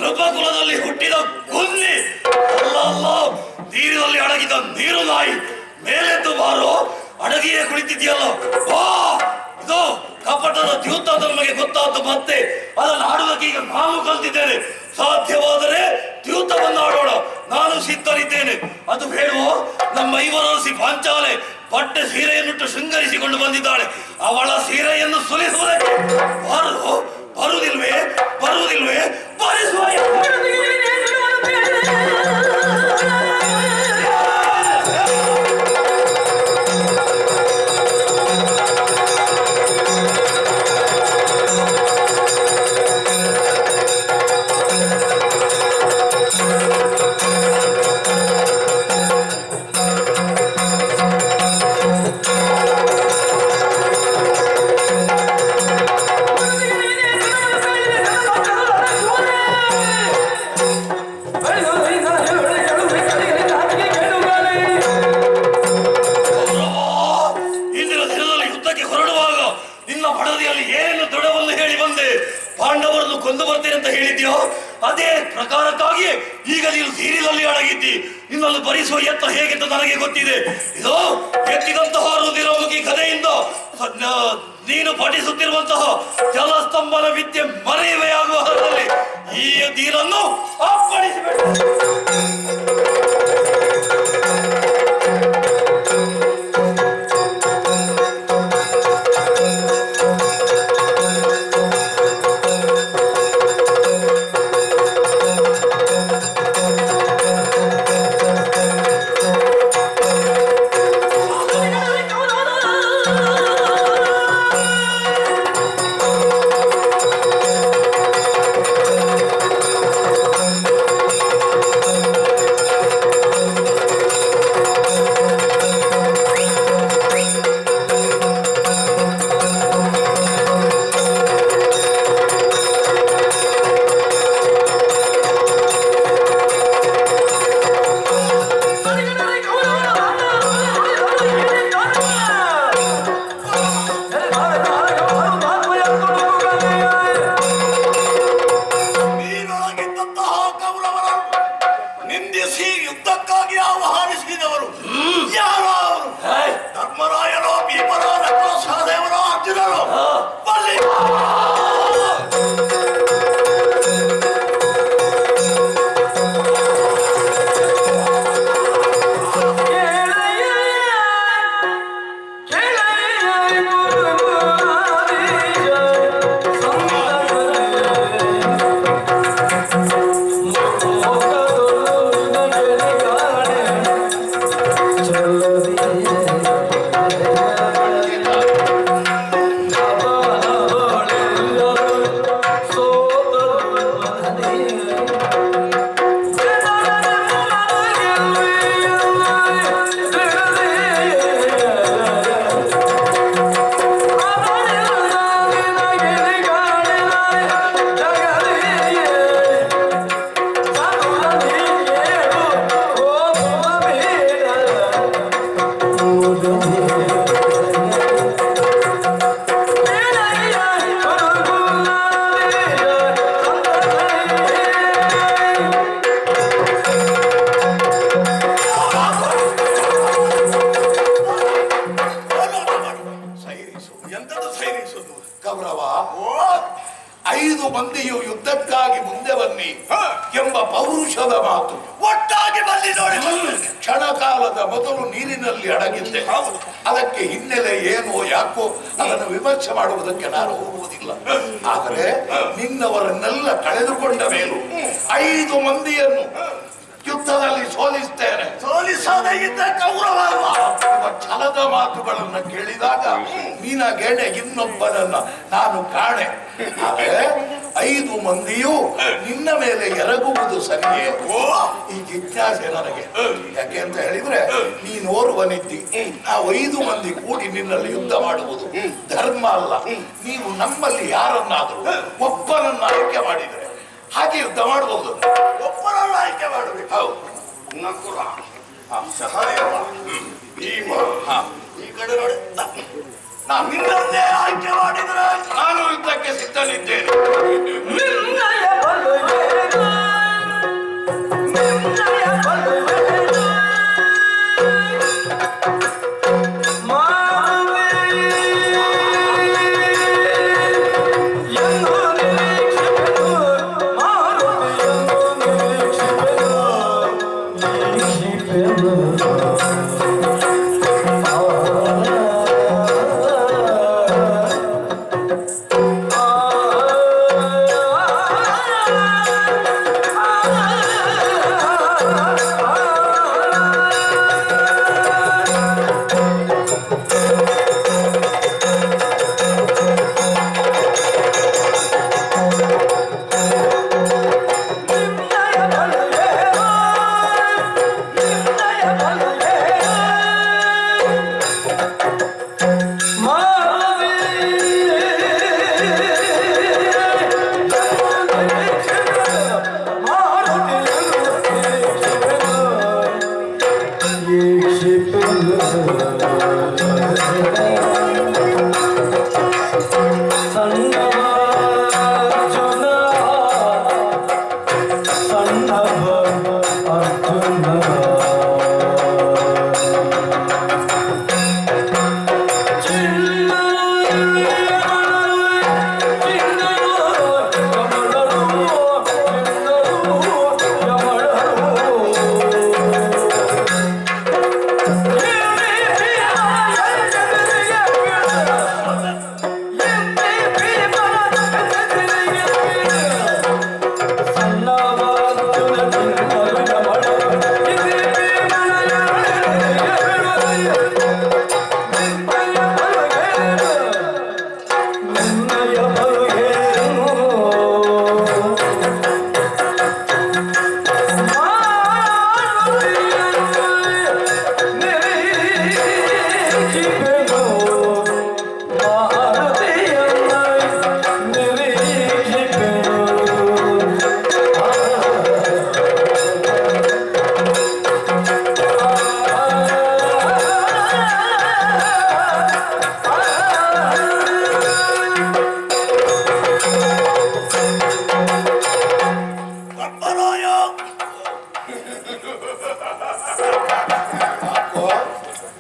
ನೃಪಕುಲದಲ್ಲಿ ಹುಟ್ಟಿದ ಗುನ್ನಿ ಅಲ್ಲ ಅಲ್ಲ, ನೀರಿನಲ್ಲಿ ಅಡಗಿದ ನೀರು ನಾಯಿ. ಮೇಲೆದ್ದು ಬಾರೋ, ಅಡಗಿಯೇ ಕುಳಿತಿದ್ಯಲ್ಲ. ಇದು ಕಪಟದ ದ್ಯೂತ ನಮಗೆ ಗೊತ್ತಾದ್ದು. ಮತ್ತೆ ಅದನ್ನು ಆಡುವುದಕ್ಕೆ ಈಗ ನಾನು ಕಲ್ತಿದ್ದೇನೆ. ಸಾಧ್ಯವಾದರೆ ದ್ಯೂತವನ್ನು ಆಡೋಣ, ನಾನು ಸಿದ್ಧರಿದ್ದೇನೆ. ಅದು ಹೇಳುವ ನಮ್ಮ ಐವರಸಿ ಪಾಂಚಾಲೆ ಪಟ್ಟೆ ಸೀರೆಯನ್ನುಟ್ಟು ಶೃಂಗರಿಸಿಕೊಂಡು ಬಂದಿದ್ದಾಳೆ. ಅವಳ ಸೀರೆಯನ್ನು ಸುಲಿಸುವುದಕ್ಕೆ ಬರುವುದಿಲ್ವೇ ಬರುವುದಿಲ್ವೇ ಬರಿಸುವ. ಪಾಂಡವರನ್ನು ಕೊಂದು ಬರ್ತೇನೆ ಅಂತ ಹೇಳಿದ್ಯೋ, ಅದೇ ಪ್ರಕಾರಕ್ಕಾಗಿ ಈಗ ನೀನು ನೀರಿನಲ್ಲಿ ಅಡಗಿದ್ದಿ. ಇನ್ನೊಂದು ಭರಿಸುವ ಎತ್ತ ಹೇಗೆಂತ ನನಗೆ ಗೊತ್ತಿದೆ. ಇದು ಎತ್ತಿದಂತಹ ರುದಿರೋಮುಖಿ ಕಥೆಯಿಂದ ನೀನು ಪಠಿಸುತ್ತಿರುವಂತಹ ಜಲಸ್ತಂಭನ ವಿದ್ಯೆ ಮರೆಯುವೆಯಾಗುವ ಹರದಲ್ಲಿ ಈ ನೀರನ್ನು ಅಪ್ಪಳಿಸಬೇಕು. ಯುದ್ಧಕ್ಕಾಗಿ ಆಹ್ವಾನಿಸಿದವರು ಯಾರು? ಧರ್ಮರಾಯನೋ, ಭೀಮನೋ, ನಕುಲ ಸಹದೇವನೋ, ಅರ್ಜುನನೋ? ಮಂದಿಯು ಯುದ್ಧಕ್ಕಾಗಿ ಮುಂದೆ ಬನ್ನಿ ಎಂಬ ಪೌರುಷದ ಮಾತು ಒಟ್ಟಾಗಿ ಬನ್ನಿ ನೋಡಿ. ಕ್ಷಣ ಕಾಲದ ಮೊದಲು ನೀರಿನಲ್ಲಿ ಅಡಗಿದ್ದೆ. ಅದಕ್ಕೆ ಹಿನ್ನೆಲೆ ಏನೋ ಯಾಕೋ ಅದನ್ನು ವಿಮರ್ಶೆ ಮಾಡುವುದಕ್ಕೆ ನಾನು ಹೋಗುವುದಿಲ್ಲ. ಆದರೆ ನಿನ್ನವರನ್ನೆಲ್ಲ ಕಳೆದುಕೊಂಡ ಮೇಲೂ 5 ಮಂದಿಯನ್ನು ಯುದ್ಧದಲ್ಲಿ ಸೋಲಿಸ್ತೇನೆ, ಸೋಲಿಸದೇ ಇದ್ದ ಕೌರವ ಛಲದ ಮಾತುಗಳನ್ನು ಕೇಳಿದಾಗ ನಿನಗೆಣೆ ಇನ್ನೊಬ್ಬನನ್ನ ನಾನು ಕಾಣೆ. ಆದರೆ 5 ಮಂದಿಯೂ ನಿನ್ನ ಮೇಲೆ ಎರಗುವುದು ಸರಿಯೇ? ಈ ಜಿಜ್ಞಾಸೆ ನನಗೆ. ಯಾಕೆ ಅಂತ ಹೇಳಿದ್ರೆ ನೀನೋರ್ವನಿದ್ದಿ, ನಾವು 5 ಮಂದಿ ಕೂಡಿ ನಿನ್ನಲ್ಲಿ ಯುದ್ಧ ಮಾಡುವುದು ಧರ್ಮ ಅಲ್ಲ. ನೀವು ನಮ್ಮಲ್ಲಿ ಯಾರನ್ನಾದರೂ ಒಬ್ಬನನ್ನ ಆಯ್ಕೆ ಮಾಡಿದರೆ ಹಾಗೆ ಯುದ್ಧ ಮಾಡಬಹುದು. ಒಬ್ಬರನ್ನ ಆಯ್ಕೆ ಮಾಡಬೇಕು. ಹೌದು, ನಕುಲ, ಸಹದೇವ, ಭೀಮ, ಈ ಕಡೆ ನೋಡಿ. ನಾನು ನಿನ್ನನ್ನೇ ಆಯ್ಕೆ ಮಾಡಿದ್ರೆ ನಾನು ಯುದ್ಧಕ್ಕೆ ಸಿದ್ಧನಿದ್ದೇನೆ.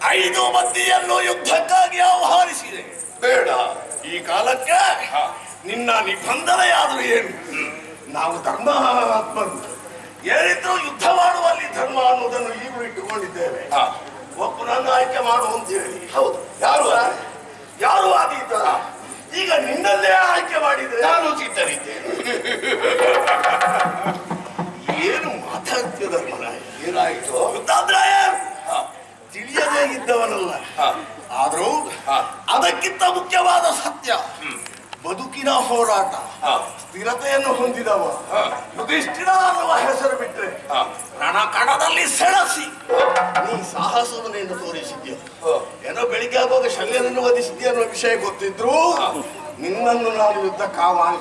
5 ಮಂದಿಯನ್ನು ಯುದ್ಧಕ್ಕಾಗಿ ಆಹ್ವಾನಿಸಿದೆ. ಬೇಡ, ಈ ಕಾಲಕ್ಕೆ ನಿನ್ನ ನಿಬಂಧನೆಯಾದರೂ ಏನು? ನಾವು ಧರ್ಮಾತ್ಮರು, ಏನಿದ್ರು ಯುದ್ಧ ಮಾಡುವಲ್ಲಿ ಧರ್ಮ ಅನ್ನೋದನ್ನು ಈಗಲೂ ಇಟ್ಟುಕೊಂಡಿದ್ದೇವೆ. ಒಬ್ಬನನ್ನು ಆಯ್ಕೆ ಮಾಡು ಅಂತ ಹೇಳಿ. ಹೌದು, ಯಾರು ಆದೀತ? ಈಗ ನಿನ್ನಲ್ಲೇ ಆಯ್ಕೆ ಮಾಡಿದ್ರೆ ನಾನು ಸಿದ್ಧರಿದ್ದೇನೆ. ಏನು ಮಾತಾಡ್ತೀರ ಧರ್ಮರಾಯ? ಏನಾಯ್ತು? ಯುದ್ಧಾಂಧ್ರಾಯ ತಿಳಿಯದೇ ಇದ್ದವನಲ್ಲ. ಆದ್ರೂ ಅದಕ್ಕಿಂತ ಮುಖ್ಯವಾದ ಸತ್ಯ, ಬದುಕಿನ ಹೋರಾಟ, ಸ್ಥಿರತೆಯನ್ನು ಹೊಂದಿದವ ಯುಧಿಷ್ಠಿರ ಅನ್ನುವ ಹೆಸರು ಬಿಟ್ಟರೆ ರಣಕಣದಲ್ಲಿ ಸೆಳಸಿ ನೀ ಸಾಹಸವನ್ನೇನು ತೋರಿಸಿದ್ಯೋ. ಏನೋ ಬೆಳಿಗ್ಗೆ ಆಗುವಾಗ ಶಲ್ಯನನ್ನು ವಧಿಸಿದ್ಯ ಅನ್ನೋ ವಿಷಯ ಗೊತ್ತಿದ್ರು ನಿನ್ನನ್ನು ನಾನು ಯುದ್ಧಕ್ಕೆ ಆಹ್ವಾನಿಸಿ